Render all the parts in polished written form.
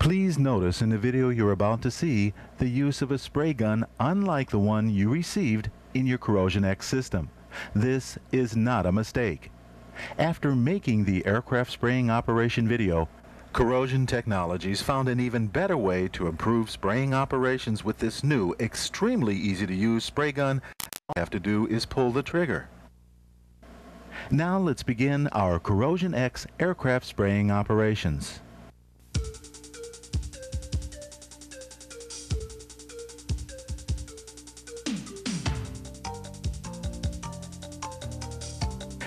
Please notice in the video you're about to see the use of a spray gun unlike the one you received in your Corrosion X system. This is not a mistake. After making the aircraft spraying operation video, Corrosion Technologies found an even better way to improve spraying operations with this new, extremely easy to use spray gun. All you have to do is pull the trigger. Now let's begin our Corrosion X aircraft spraying operations.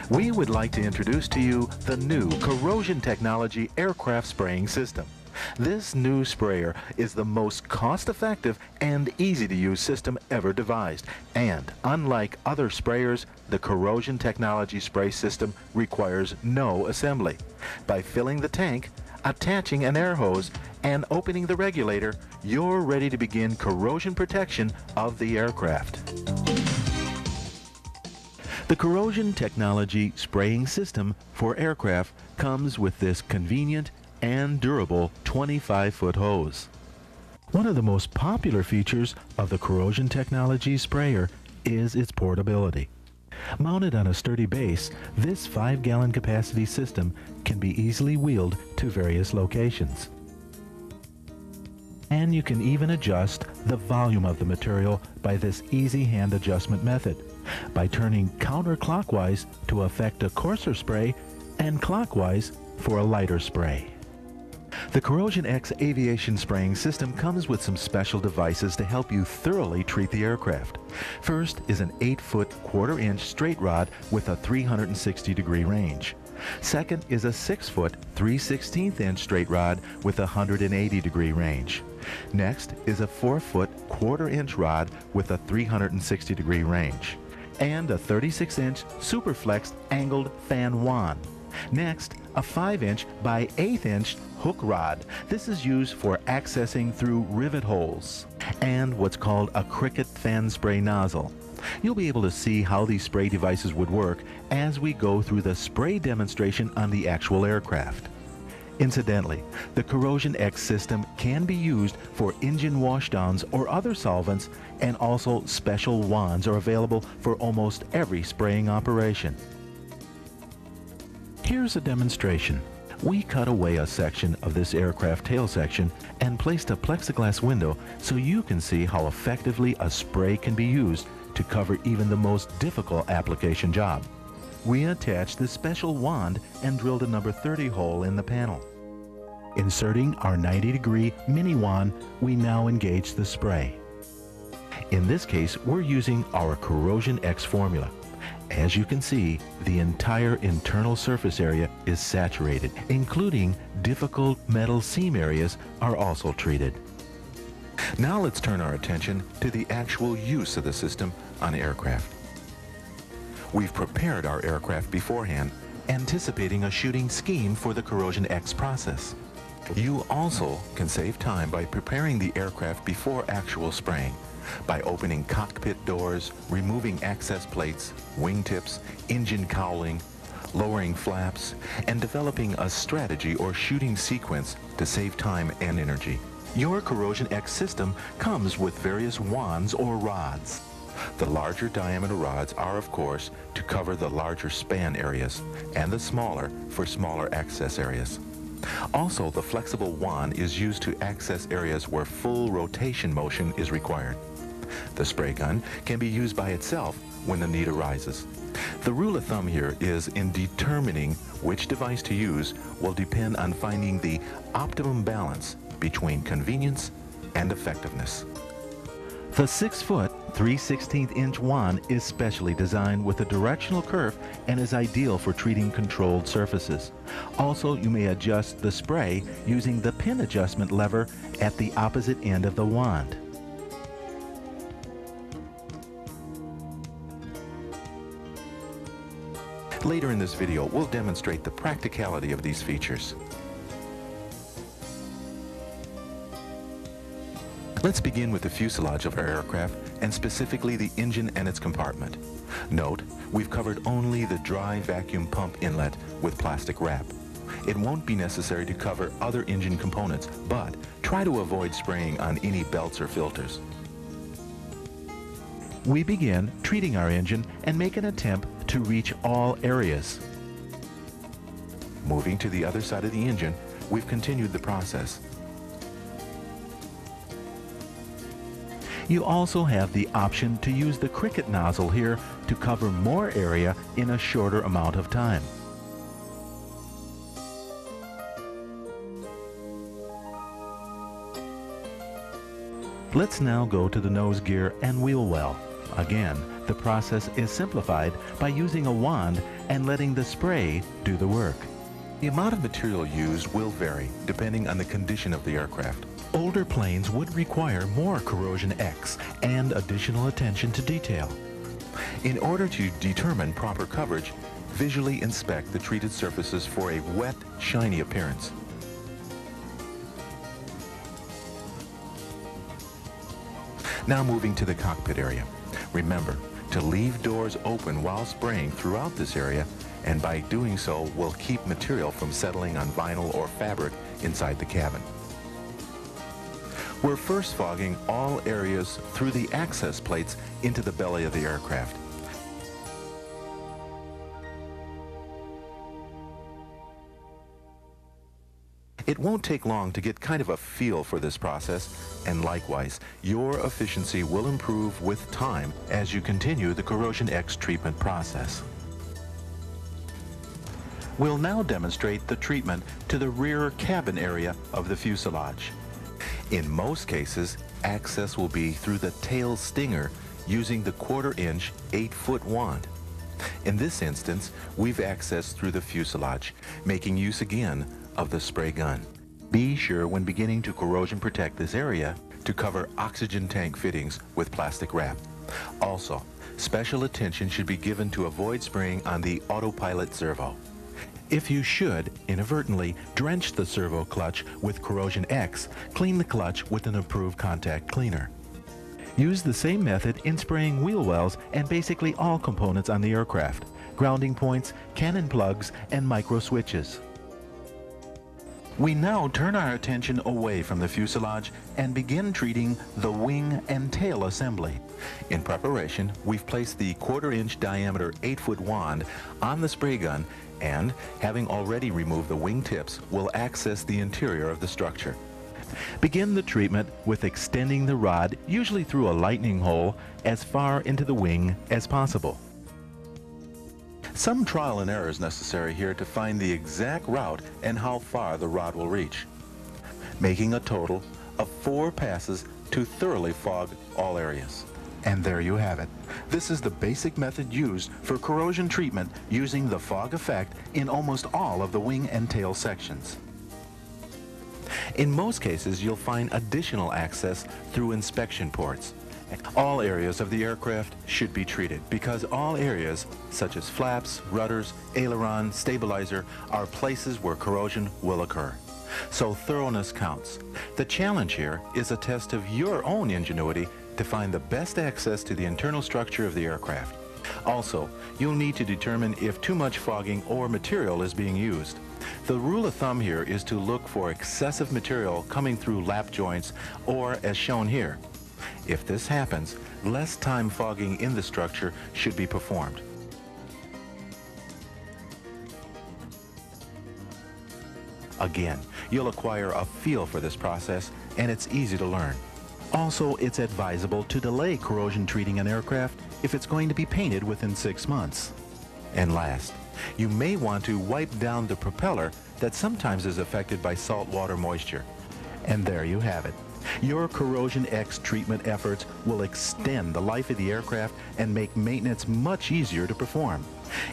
We would like to introduce to you the new Corrosion Technology aircraft spraying system. This new sprayer is the most cost-effective and easy-to-use system ever devised. And unlike other sprayers, the Corrosion Technology spray system requires no assembly. By filling the tank, attaching an air hose, and opening the regulator, you're ready to begin corrosion protection of the aircraft. The Corrosion Technology spraying system for aircraft comes with this convenient and durable 25-foot hose. One of the most popular features of the Corrosion Technology sprayer is its portability. Mounted on a sturdy base, this 5-gallon capacity system can be easily wheeled to various locations. And you can even adjust the volume of the material by this easy hand adjustment method, by turning counterclockwise to effect a coarser spray and clockwise for a lighter spray. The Corrosion X aviation spraying system comes with some special devices to help you thoroughly treat the aircraft. First is an 8-foot 1/4-inch straight rod with a 360-degree range. Second is a 6-foot 3/16-inch straight rod with a 180-degree range. Next is a 4-foot 1/4-inch rod with a 360-degree range. And a 36-inch Superflex angled fan wand. Next, a 5-inch by 1/8-inch hook rod. This is used for accessing through rivet holes. And what's called a cricket fan spray nozzle. You'll be able to see how these spray devices would work as we go through the spray demonstration on the actual aircraft. Incidentally, the Corrosion X system can be used for engine washdowns or other solvents, and also special wands are available for almost every spraying operation. Here's a demonstration. We cut away a section of this aircraft tail section and placed a plexiglass window so you can see how effectively a spray can be used to cover even the most difficult application job. We attached the special wand and drilled a number 30 hole in the panel. Inserting our 90-degree mini wand, we now engage the spray. In this case, we're using our Corrosion X formula. As you can see, the entire internal surface area is saturated, including difficult metal seam areas are also treated. Now let's turn our attention to the actual use of the system on aircraft. We've prepared our aircraft beforehand, anticipating a shooting scheme for the Corrosion X process. You also can save time by preparing the aircraft before actual spraying, by opening cockpit doors, removing access plates, wingtips, engine cowling, lowering flaps, and developing a strategy or shooting sequence to save time and energy. Your Corrosion X system comes with various wands or rods. The larger diameter rods are, of course, to cover the larger span areas, and the smaller for smaller access areas. Also, the flexible wand is used to access areas where full rotation motion is required. The spray gun can be used by itself when the need arises. The rule of thumb here is in determining which device to use will depend on finding the optimum balance between convenience and effectiveness. The 6-foot 3/16-inch wand is specially designed with a directional curve and is ideal for treating controlled surfaces. Also, you may adjust the spray using the pin adjustment lever at the opposite end of the wand. Later in this video, we'll demonstrate the practicality of these features. Let's begin with the fuselage of our aircraft, and specifically the engine and its compartment. Note, we've covered only the dry vacuum pump inlet with plastic wrap. It won't be necessary to cover other engine components, but try to avoid spraying on any belts or filters. We begin treating our engine and make an attempt to reach all areas. Moving to the other side of the engine, we've continued the process. You also have the option to use the cricket nozzle here to cover more area in a shorter amount of time. Let's now go to the nose gear and wheel well. Again, the process is simplified by using a wand and letting the spray do the work. The amount of material used will vary depending on the condition of the aircraft. Older planes would require more Corrosion X and additional attention to detail. In order to determine proper coverage, visually inspect the treated surfaces for a wet, shiny appearance. Now moving to the cockpit area. Remember to leave doors open while spraying throughout this area, and by doing so will keep material from settling on vinyl or fabric inside the cabin. We're first fogging all areas through the access plates into the belly of the aircraft. It won't take long to get kind of a feel for this process, and likewise, your efficiency will improve with time as you continue the Corrosion X treatment process. We'll now demonstrate the treatment to the rear cabin area of the fuselage. In most cases, access will be through the tail stinger using the 1/4-inch 8-foot wand. In this instance, we've accessed through the fuselage, making use again of the spray gun. Be sure when beginning to corrosion protect this area to cover oxygen tank fittings with plastic wrap. Also, special attention should be given to avoid spraying on the autopilot servo. If you should inadvertently drench the servo clutch with Corrosion X, clean the clutch with an approved contact cleaner. Use the same method in spraying wheel wells and basically all components on the aircraft, grounding points, cannon plugs, and micro switches. We now turn our attention away from the fuselage and begin treating the wing and tail assembly. In preparation, we've placed the 1/4-inch diameter 8-foot wand on the spray gun and, having already removed the wing tips, will access the interior of the structure. Begin the treatment with extending the rod, usually through a lightning hole, as far into the wing as possible. Some trial and error is necessary here to find the exact route and how far the rod will reach, making a total of 4 passes to thoroughly fog all areas. And there you have it. This is the basic method used for corrosion treatment using the fog effect in almost all of the wing and tail sections. In most cases, you'll find additional access through inspection ports. All areas of the aircraft should be treated because all areas, such as flaps, rudders, aileron, stabilizer, are places where corrosion will occur. So thoroughness counts. The challenge here is a test of your own ingenuity to find the best access to the internal structure of the aircraft. Also, you'll need to determine if too much fogging or material is being used. The rule of thumb here is to look for excessive material coming through lap joints or as shown here. If this happens, less time fogging in the structure should be performed. Again, you'll acquire a feel for this process, and it's easy to learn. Also, it's advisable to delay corrosion treating an aircraft if it's going to be painted within 6 months. And last, you may want to wipe down the propeller that sometimes is affected by saltwater moisture. And there you have it. Your Corrosion X treatment efforts will extend the life of the aircraft and make maintenance much easier to perform.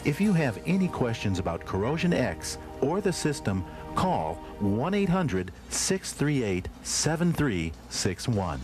If you have any questions about Corrosion X or the system, call 1-800-638-7361.